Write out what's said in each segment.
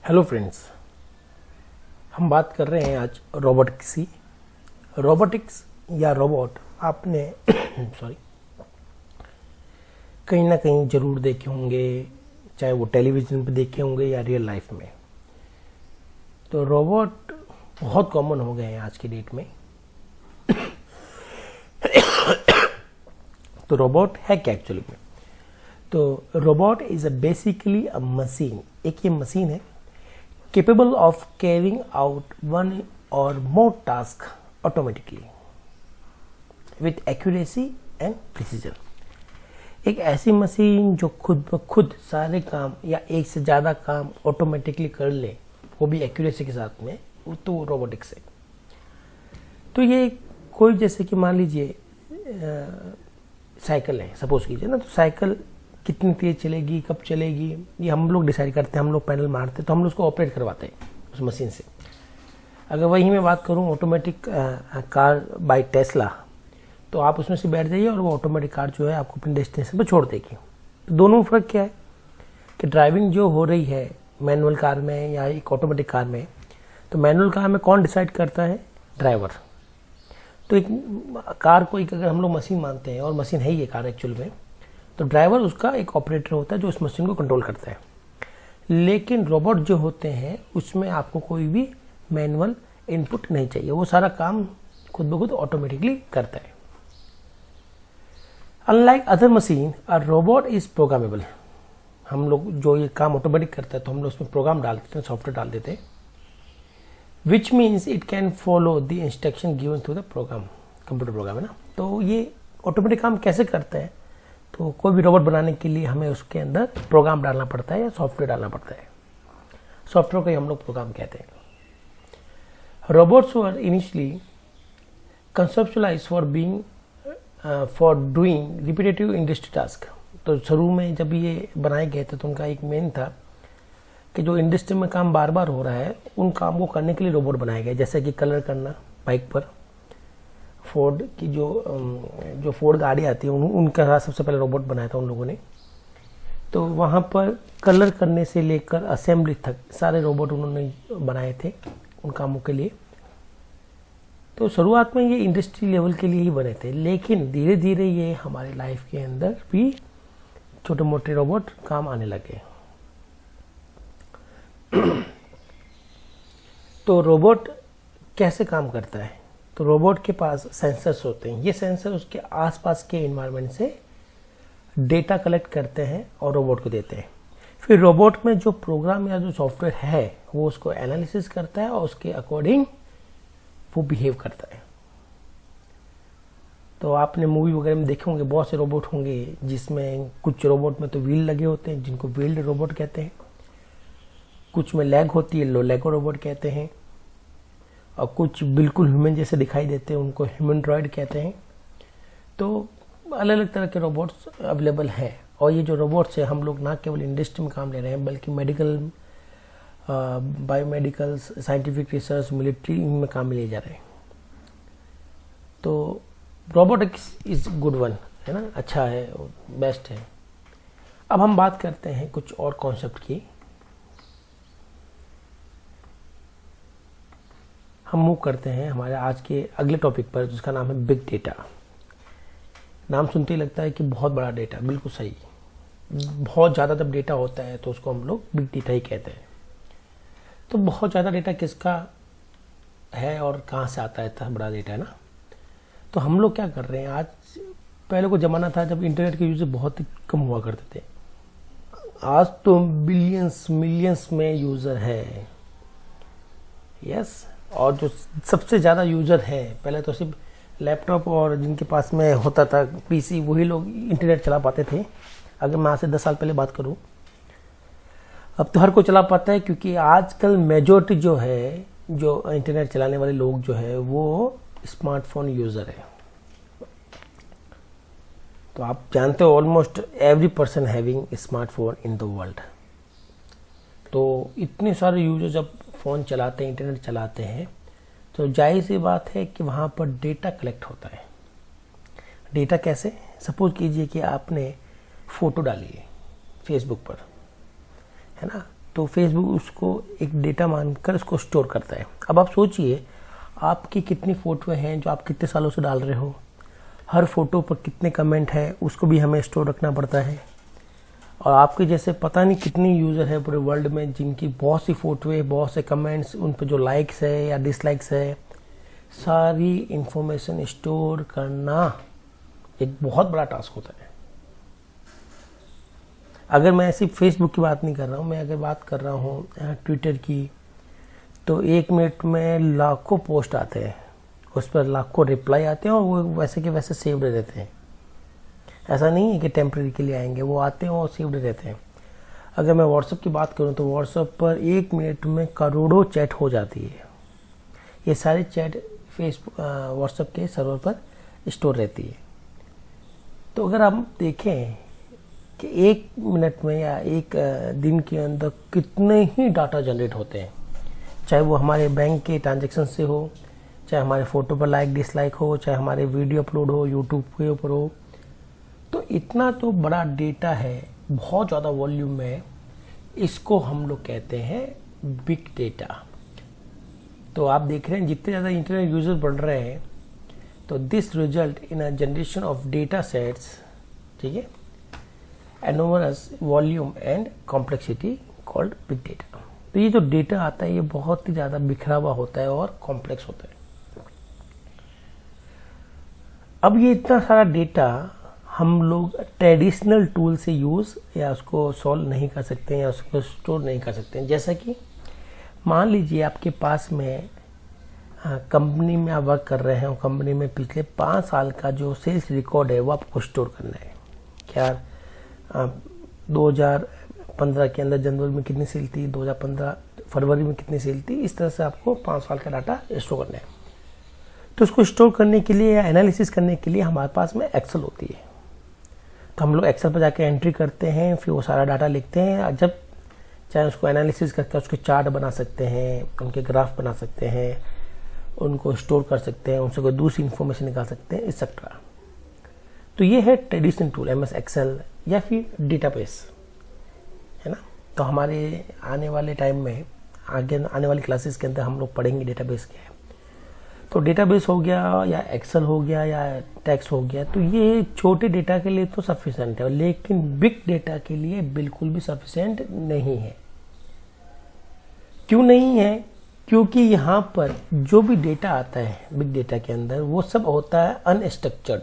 Hello friends, हम बात कर रहे हैं आज रोबोटिक्स की। रोबोटिक्स या रोबोट आपने सॉरी कहीं ना कहीं ज़रूर देखे होंगे, चाहे वो टेलीविज़न पे देखे होंगे या रियल लाइफ में। तो रोबोट बहुत कॉमन हो गए हैं आज की डेट में। तो रोबोट है क्या एक्चुअली में? तो robot is basically a machine, एक ये मशीन है capable of carrying out one or more tasks automatically with accuracy and precision। एक ऐसी मशीन जो खुद ब खुद सारे काम या एक से ज़्यादा काम ऑटोमेटिकली कर ले, वो भी एक्यूरेसी के साथ में, वो तो रोबोटिक्स है। तो ये कोई जैसे कि मान लीजिए साइकिल है, सपोज कीजिए ना, तो साइकिल कितनी तेज चलेगी, कब चलेगी, ये हम लोग डिसाइड करते हैं। हम लोग पैडल मारते हैं तो हम लोग उसको ऑपरेट करवाते हैं उस मशीन से। अगर वही मैं बात करूं ऑटोमेटिक कार बाय टेस्ला, तो आप उसमें से बैठ जाइए और वो ऑटोमेटिक कार जो है आपको अपने डेस्टिनेशन पर छोड़ देगी। तो दोनों में फ़र्क क्या है कि ड्राइविंग जो हो रही है मैनुअल कार में या एक ऑटोमेटिक कार में, तो मैनुअल कार में कौन डिसाइड करता है? ड्राइवर। तो एक कार को एक अगर हम लोग मशीन मानते हैं, और मशीन है ये कार एक्चुअल में, तो ड्राइवर उसका एक ऑपरेटर होता है जो उस मशीन को कंट्रोल करता है। लेकिन रोबोट जो होते हैं उसमें आपको कोई भी मैनुअल इनपुट नहीं चाहिए, वो सारा काम खुद ब खुद ऑटोमेटिकली करता है। Unlike other machine, a robot is programmable. हम लोग जो ये काम ऑटोमेटिक करता है तो हम लोग उसमें प्रोग्राम डाल देते हैं, सॉफ्टवेयर डाल देते हैं, which means it can follow the instruction given through the program. Computer program है ना। तो ये ऑटोमेटिक काम कैसे करता है? तो कोई भी रोबोट बनाने के लिए हमें उसके अंदर प्रोग्राम डालना पड़ता है या सॉफ्टवेयर डालना पड़ता है। सॉफ्टवेयर को ही हम लोग प्रोग्राम कहते हैं। Robots were initially कंसेप्चुअलाइज्ड for doing repetitive industry task. तो शुरू में जब ये बनाए गए थे तो उनका एक मेन था कि जो इंडस्ट्री में काम बार बार हो रहा है उन काम को करने के लिए रोबोट बनाए गए। जैसे कि कलर करना बाइक पर, फोर्ड की जो फोर्ड गाड़ी आती है उनका सबसे पहले रोबोट बनाया था उन लोगों ने। तो वहाँ पर कलर करने से लेकर असेंबली तक सारे रोबोट उन्होंने बनाए थे उन कामों के लिए। तो शुरुआत में ये इंडस्ट्री लेवल के लिए ही बने थे, लेकिन धीरे धीरे ये हमारी लाइफ के अंदर भी छोटे मोटे रोबोट काम आने लगे। तो रोबोट कैसे काम करता है? तो रोबोट के पास सेंसर्स होते हैं। ये सेंसर उसके आसपास के एनवायरनमेंट से डेटा कलेक्ट करते हैं और रोबोट को देते हैं। फिर रोबोट में जो प्रोग्राम या जो सॉफ्टवेयर है वो उसको एनालिसिस करता है और उसके अकॉर्डिंग वो बिहेव करता है। तो आपने मूवी वगैरह में देखे होंगे, बहुत से रोबोट होंगे जिसमें कुछ रोबोट में तो व्हील लगे होते हैं जिनको व्हील्ड रोबोट कहते हैं, कुछ में लेग होती है, लेगो रोबोट कहते हैं, और कुछ बिल्कुल ह्यूमन जैसे दिखाई देते हैं उनको ह्यूमनड्रॉइड कहते हैं। तो अलग अलग तरह के रोबोट्स अवेलेबल हैं। और ये जो रोबोट्स है हम लोग ना केवल इंडस्ट्री में काम ले रहे हैं बल्कि medical, biomedical, scientific research, military, इनमें काम लिए जा रहे हैं। तो रोबोटिक्स इज गुड वन, है ना, अच्छा है, बेस्ट है। अब हम बात करते हैं कुछ और कॉन्सेप्ट की। हम मूव करते हैं हमारे आज के अगले टॉपिक पर, जिसका नाम है बिग डेटा। नाम सुनते ही लगता है कि बहुत बड़ा डेटा, बिल्कुल सही। बहुत ज़्यादा जब डेटा होता है तो उसको हम लोग बिग डेटा ही कहते हैं। तो बहुत ज़्यादा डेटा किसका है और कहाँ से आता है इतना बड़ा डेटा, है ना। तो हम लोग क्या कर रहे हैं आज, पहले को ज़माना था जब इंटरनेट के यूज़र बहुत ही कम हुआ करते थे। आज तो बिलियंस मिलियंस में यूज़र है, यस। और जो सबसे ज़्यादा यूज़र है, पहले तो सिर्फ लैपटॉप और जिनके पास में होता था पीसी, वही लोग इंटरनेट चला पाते थे। अगर मैं आज से 10 साल पहले बात करूं, अब तो हर कोई चला पाता है, क्योंकि आजकल मेजॉरिटी जो है, जो इंटरनेट चलाने वाले लोग जो है वो स्मार्टफोन यूज़र है। तो आप जानते हो almost every person having smartphone in the world. तो इतने सारे यूजर जब फ़ोन चलाते हैं, इंटरनेट चलाते हैं, तो जाहिर सी बात है कि वहाँ पर डेटा कलेक्ट होता है। डेटा कैसे? सपोज कीजिए कि आपने फ़ोटो डाली है फेसबुक पर, है ना, तो फेसबुक उसको एक डेटा मानकर उसको स्टोर करता है। अब आप सोचिए आपकी कितनी फ़ोटो हैं जो आप कितने सालों से डाल रहे हो, हर फोटो पर कितने कमेंट है, उसको भी हमें स्टोर रखना पड़ता है। और आपके जैसे पता नहीं कितने यूज़र है पूरे वर्ल्ड में जिनकी बहुत सी फ़ोटो है, बहुत से कमेंट्स, उन पर जो लाइक्स है या डिसलाइक्स है, सारी इंफॉर्मेशन स्टोर करना एक बहुत बड़ा टास्क होता है। अगर मैं सिर्फ फेसबुक की बात नहीं कर रहा हूँ, मैं अगर बात कर रहा हूँ ट्विटर की, तो 1 मिनट में लाखों पोस्ट आते हैं, उस पर लाखों रिप्लाई आते हैं और वो वैसे के वैसे सेव्ड रहते हैं। ऐसा नहीं है कि टेम्परेरी के लिए आएंगे, वो आते हैं और सेव्ड रहते हैं। अगर मैं व्हाट्सएप की बात करूँ तो व्हाट्सएप पर 1 मिनट में करोड़ों चैट हो जाती है। ये सारे चैट फेसबुक व्हाट्सएप के सर्वर पर स्टोर रहती है। तो अगर आप देखें कि 1 मिनट में या 1 दिन के अंदर कितने ही डाटा जनरेट होते हैं, चाहे वो हमारे बैंक के ट्रांजेक्शन से हो, चाहे हमारे फ़ोटो पर लाइक डिसलाइक हो, चाहे हमारे वीडियो अपलोड हो यूट्यूब के ऊपर हो, तो इतना तो बड़ा डेटा है, बहुत ज़्यादा वॉल्यूम में, इसको हम लोग कहते हैं बिग डेटा। तो आप देख रहे हैं जितने ज़्यादा इंटरनेट यूजर बढ़ रहे हैं, तो this result in a generation of data sets, ठीक है, enormous volume and complexity called big data. तो ये जो डेटा आता है ये बहुत ही ज़्यादा बिखरा हुआ होता है और कॉम्प्लेक्स होता है। अब ये इतना सारा डेटा हम लोग ट्रेडिशनल टूल से यूज़ या उसको सॉल्व नहीं कर सकते हैं या उसको स्टोर नहीं कर सकते हैं। जैसा कि मान लीजिए आपके पास में कंपनी में आप वर्क कर रहे हैं और कंपनी में पिछले 5 साल का जो सेल्स रिकॉर्ड है वो आपको स्टोर करना है। क्या 2015 के अंदर जनवरी में कितनी सेल थी, 2015 फरवरी में कितनी सेल थी, इस तरह से आपको 5 साल का डाटा स्टोर करना है। तो उसको स्टोर करने के लिए या एनालिसिस करने के लिए हमारे पास में एक्सेल होती है। तो हम लोग एक्सेल पर जाके एंट्री करते हैं, फिर वो सारा डाटा लिखते हैं। जब चाहे उसको एनालिसिस करके उसके चार्ट बना सकते हैं, उनके ग्राफ बना सकते हैं, उनको स्टोर कर सकते हैं, उनसे कोई दूसरी इंफॉर्मेशन निकाल सकते हैं, एक्सेट्रा। तो ये है ट्रेडिशनल टूल MS एक्सेल या फिर डेटाबेस, है ना। तो हमारे आने वाले टाइम में, आगे आने वाली क्लासेस के अंदर हम लोग पढ़ेंगे डेटाबेस क्या है। तो डेटाबेस हो गया या एक्सेल हो गया या टेक्स्ट हो गया, तो ये छोटे डेटा के लिए तो सफिशिएंट है, लेकिन बिग डेटा के लिए बिल्कुल भी सफिशिएंट नहीं है। क्यों नहीं है? क्योंकि यहाँ पर जो भी डेटा आता है बिग डेटा के अंदर वो सब होता है अनस्ट्रक्चर्ड।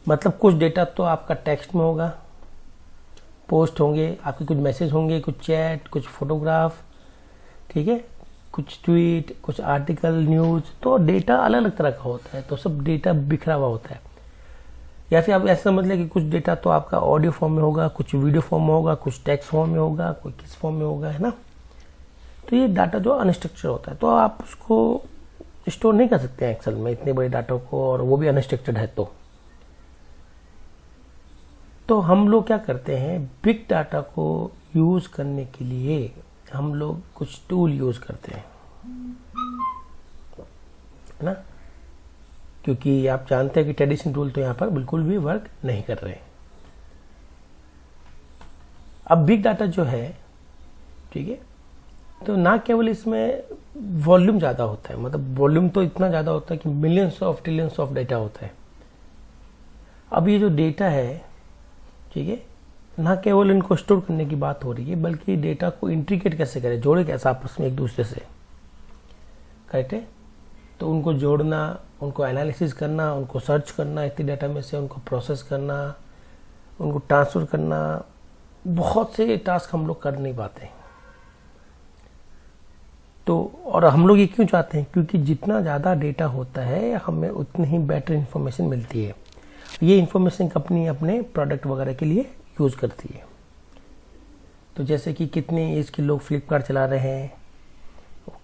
मतलब कुछ डेटा तो आपका टेक्स्ट में होगा, पोस्ट होंगे, आपके कुछ मैसेज होंगे, कुछ चैट, कुछ फोटोग्राफ, ठीक है, कुछ ट्वीट, कुछ आर्टिकल, न्यूज़। तो डेटा अलग अलग तरह का होता है, तो सब डेटा बिखरा हुआ होता है। या फिर आप ऐसा समझ लें कि कुछ डेटा तो आपका ऑडियो फॉर्म में होगा, कुछ वीडियो फॉर्म में होगा, कुछ टेक्स्ट फॉर्म में होगा, कोई किस फॉर्म में होगा, है ना। तो ये डाटा जो अनस्ट्रक्चर होता है, तो आप उसको स्टोर नहीं कर सकते हैं एक्सेल में इतने बड़े डाटा को, और वो भी अनस्ट्रक्चर्ड है। तो हम लोग क्या करते हैं, बिग डाटा को यूज़ करने के लिए हम लोग कुछ टूल यूज़ करते हैं, है ना। क्योंकि आप जानते हैं कि ट्रेडिशनल टूल तो यहाँ पर बिल्कुल भी वर्क नहीं कर रहे। अब बिग डाटा जो है, ठीक है, तो ना केवल इसमें वॉल्यूम ज़्यादा होता है, मतलब वॉल्यूम तो इतना ज़्यादा होता है कि millions of trillions of data होता है। अब ये जो डेटा है, ठीक है, ना केवल इनको स्टोर करने की बात हो रही है, बल्कि डेटा को इंट्रीकेट कैसे करें, जोड़े कैसे आपस में एक दूसरे से, करेक्ट है। तो उनको जोड़ना, उनको एनालिसिस करना, उनको सर्च करना इतने डाटा में से, उनको प्रोसेस करना, उनको ट्रांसफ़र करना, बहुत से टास्क हम लोग कर नहीं पाते। तो और हम लोग ये क्यों चाहते हैं, क्योंकि जितना ज़्यादा डेटा होता है हमें उतनी ही बेटर इन्फॉर्मेशन मिलती है। ये इन्फॉर्मेशन कंपनी अपने प्रोडक्ट वगैरह के लिए यूज़ करती है। तो जैसे कि कितने एज के लोग फ्लिपकार्ट चला रहे हैं,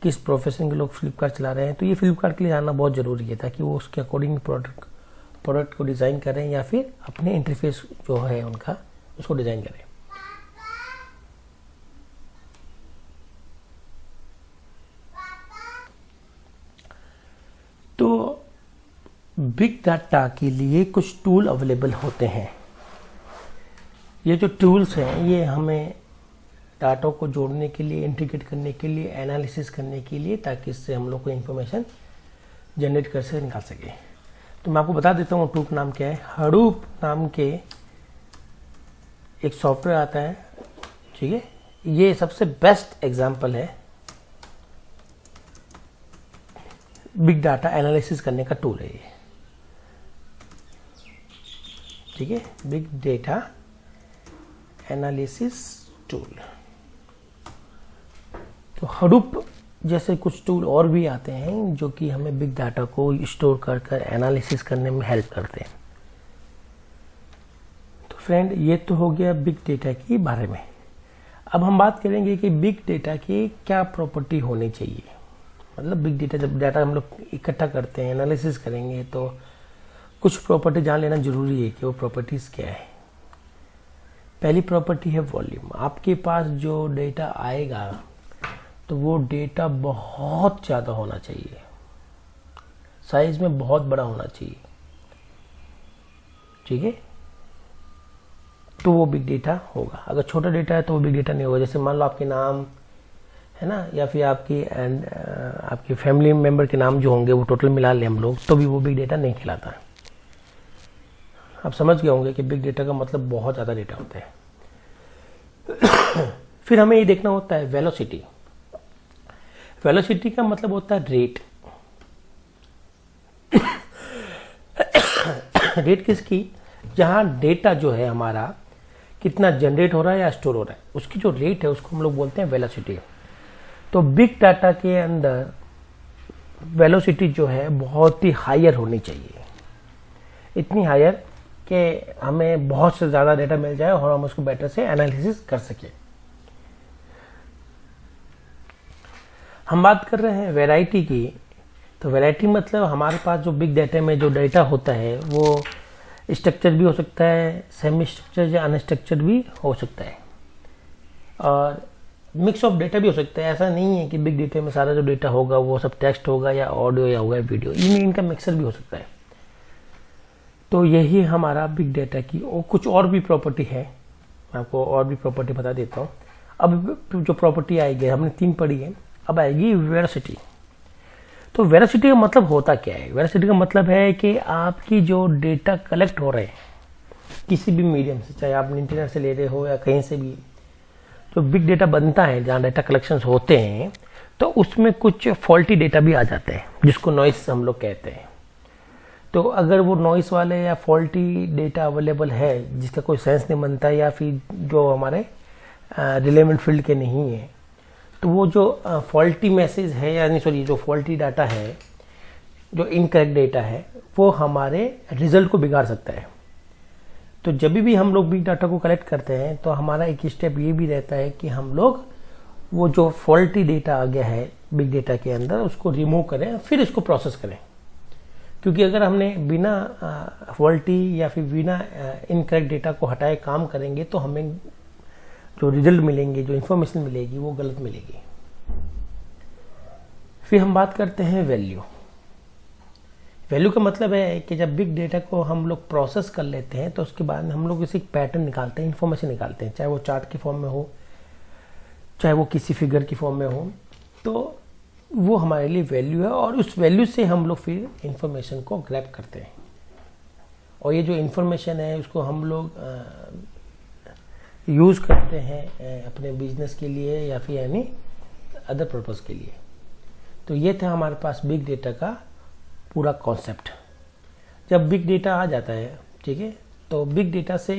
किस प्रोफेशन के लोग फ्लिपकार्ट चला रहे हैं, तो ये फ्लिपकार्ट के लिए जानना बहुत ज़रूरी है, ताकि वो उसके अकॉर्डिंग प्रोडक्ट को डिज़ाइन करें या फिर अपने इंटरफेस जो है उनका उसको डिज़ाइन करें। तो बिग डाटा के लिए कुछ टूल अवेलेबल होते हैं। ये जो टूल्स हैं ये हमें डाटा को जोड़ने के लिए, इंटीग्रेट करने के लिए, एनालिसिस करने के लिए, ताकि इससे हम लोग को इन्फॉर्मेशन जनरेट कर से निकाल सके। तो मैं आपको बता देता हूँ हडूप नाम क्या है। हडूप नाम के एक सॉफ्टवेयर आता है, ठीक है, ये सबसे बेस्ट एग्जांपल है बिग डाटा एनालिसिस करने का टूल है ये, ठीक है, बिग डेटा एनालिसिस टूल। तो हडूप जैसे कुछ टूल और भी आते हैं जो कि हमें बिग डाटा को स्टोर कर कर एनालिसिस करने में हेल्प करते हैं। तो फ्रेंड, ये तो हो गया बिग डेटा के बारे में। अब हम बात करेंगे कि बिग डेटा की क्या प्रॉपर्टी होनी चाहिए। मतलब बिग डेटा, जब डाटा हम लोग इकट्ठा करते हैं, एनालिसिस करेंगे, तो कुछ प्रॉपर्टी जान लेना जरूरी है कि वो प्रॉपर्टीज क्या है। पहली प्रॉपर्टी है वॉल्यूम। आपके पास जो डेटा आएगा तो वो डेटा बहुत ज़्यादा होना चाहिए, साइज में बहुत बड़ा होना चाहिए, ठीक है, तो वो बिग डेटा होगा। अगर छोटा डेटा है तो वो बिग डेटा नहीं होगा। जैसे मान लो आपके नाम है ना, या फिर आपकी फैमिली मेंबर के नाम जो होंगे वो टोटल मिला लें हम लोग, तो भी वो बिग डेटा नहीं कहलाता। आप समझ गए होंगे कि बिग डेटा का मतलब बहुत ज़्यादा डेटा होता है। फिर हमें ये देखना होता है वेलोसिटी। वेलोसिटी का मतलब होता है रेट। रेट किसकी? जहां डेटा जो है हमारा कितना जनरेट हो रहा है या स्टोर हो रहा है, उसकी जो रेट है उसको हम लोग बोलते हैं वेलोसिटी। तो बिग डाटा के अंदर वेलोसिटी जो है बहुत ही हायर होनी चाहिए, इतनी हायर कि हमें बहुत से ज़्यादा डेटा मिल जाए और हम उसको बेटर से एनालिसिस कर सकें। हम बात कर रहे हैं वैरायटी की। तो वैरायटी मतलब हमारे पास जो बिग डाटा में जो डेटा होता है वो स्ट्रक्चर भी हो सकता है, सेमी स्ट्रक्चर या अनस्ट्रक्चर्ड भी हो सकता है, और मिक्स ऑफ डेटा भी हो सकता है। ऐसा नहीं है कि बिग डेटा में सारा जो डेटा होगा वो सब टेक्स्ट होगा या ऑडियो या होगा वीडियो, इनका मिक्सर भी हो सकता है। तो यही हमारा बिग डेटा की और कुछ और भी प्रॉपर्टी है। मैं आपको और भी प्रॉपर्टी बता देता हूँ। अब जो प्रॉपर्टी आएगी, हमने 3 पढ़ी है, अब आएगी वेलोसिटी। तो वेलोसिटी का मतलब होता क्या है? वेलोसिटी का मतलब है कि आपकी जो डेटा कलेक्ट हो रहे हैं किसी भी मीडियम से, चाहे आप इंटरनेट से ले रहे हो या कहीं से भी, जो बिग डेटा बनता है, जहाँ डेटा कलेक्शंस होते हैं, तो उसमें कुछ फॉल्टी डेटा भी आ जाते हैं जिसको नॉइस हम लोग कहते हैं। तो अगर वो नॉइस वाले या फॉल्टी डेटा अवेलेबल है जिसका कोई सेंस नहीं बनता या फिर जो हमारे रिलेवेंट फील्ड के नहीं है, तो वो जो फॉल्टी मैसेज है, यानी सॉरी जो फॉल्टी डाटा है, जो इनकरेक्ट डेटा है, वो हमारे रिजल्ट को बिगाड़ सकता है। तो जब भी हम लोग बिग डाटा को कलेक्ट करते हैं तो हमारा एक स्टेप ये भी रहता है कि हम लोग वो जो फॉल्टी डेटा आ गया है बिग डेटा के अंदर उसको रिमूव करें, फिर इसको प्रोसेस करें। क्योंकि अगर हमने बिना फॉल्टी या फिर बिना इनकरेक्ट डेटा को हटाए काम करेंगे तो हमें जो रिजल्ट मिलेंगे, जो इन्फॉर्मेशन मिलेगी, वो गलत मिलेगी। फिर हम बात करते हैं वैल्यू। वैल्यू का मतलब है कि जब बिग डेटा को हम लोग प्रोसेस कर लेते हैं तो उसके बाद हम लोग इसे पैटर्न निकालते हैं, इन्फॉर्मेशन निकालते हैं, चाहे वो चार्ट के फॉर्म में हो, चाहे वो किसी फिगर की फॉर्म में हो, तो वो हमारे लिए वैल्यू है। और उस वैल्यू से हम लोग फिर इंफॉर्मेशन को ग्रैब करते हैं, और ये जो इंफॉर्मेशन है उसको हम लोग यूज़ करते हैं अपने बिजनेस के लिए या फिर यानी अदर पर्पस के लिए। तो ये था हमारे पास बिग डेटा का पूरा कॉन्सेप्ट। जब बिग डेटा आ जाता है, ठीक है, तो बिग डेटा से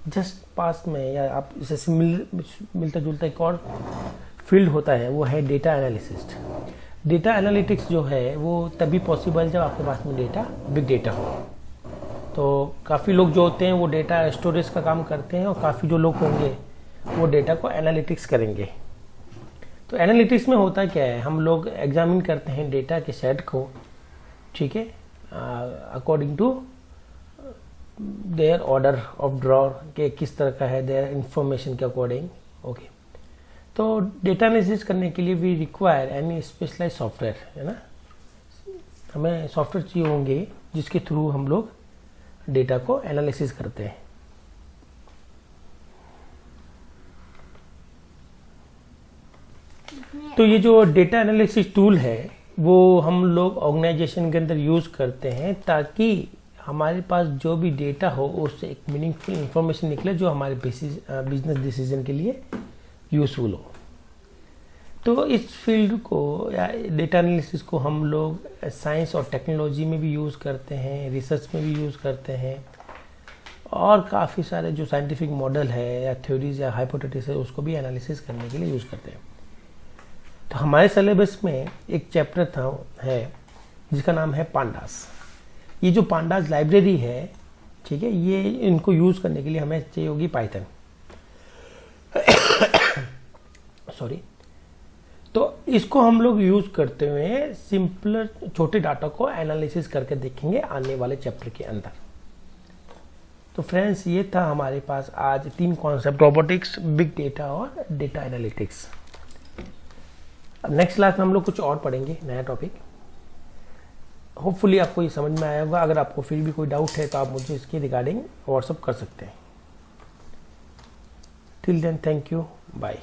जस्ट पास में या आप इसे मिलता जुलता एक और फील्ड होता है, वो है डेटा एनालिसिस। डेटा एनालिटिक्स जो है वो तभी पॉसिबल जब आपके पास में डेटा बिग डेटा हो। तो काफ़ी लोग जो होते हैं वो डेटा स्टोरेज का काम करते हैं, और काफ़ी जो लोग होंगे वो डेटा को एनालिटिक्स करेंगे। तो एनालिटिक्स में होता क्या है, हम लोग एग्जामिन करते हैं डेटा के सेट को, ठीक है, according to their order of draw के किस तरह का है, देयर इंफॉर्मेशन के अकॉर्डिंग। ओके, तो डेटा एनालिसिस करने के लिए we require any specialise software, है ना। हमें सॉफ्टवेयर चाहिए होंगे जिसके थ्रू हम लोग डेटा को एनालिसिस करते हैं। तो ये जो डेटा एनालिसिस टूल है वो हम लोग ऑर्गेनाइजेशन के अंदर यूज़ करते हैं ताकि हमारे पास जो भी डेटा हो उससे एक मीनिंगफुल इंफॉर्मेशन निकले जो हमारे बिजनेस डिसीजन के लिए यूज़फुल हो। तो इस फील्ड को या डेटा एनालिसिस को हम लोग साइंस और टेक्नोलॉजी में भी यूज़ करते हैं, रिसर्च में भी यूज़ करते हैं, और काफ़ी सारे जो साइंटिफिक मॉडल है या थ्योरीज या हाइपोथेसिस है उसको भी एनालिसिस करने के लिए यूज़ करते हैं। तो हमारे सिलेबस में एक चैप्टर है जिसका नाम है पांडास। ये जो पांडास लाइब्रेरी है, ठीक है, ये इनको यूज़ करने के लिए हमें चाहिए होगी पाइथन। सॉरी। तो इसको हम लोग यूज़ करते हुए सिंपलर छोटे डाटा को एनालिसिस करके देखेंगे आने वाले चैप्टर के अंदर। तो फ्रेंड्स, ये था हमारे पास आज 3 कॉन्सेप्ट, रोबोटिक्स, बिग डेटा और डेटा एनालिटिक्स। अब नेक्स्ट क्लास में हम लोग कुछ और पढ़ेंगे, नया टॉपिक। होपफुली आपको ये समझ में आया होगा। अगर आपको फिर भी कोई डाउट है तो आप मुझे इसके रिगार्डिंग व्हाट्सअप कर सकते हैं। Till then, thank you, bye.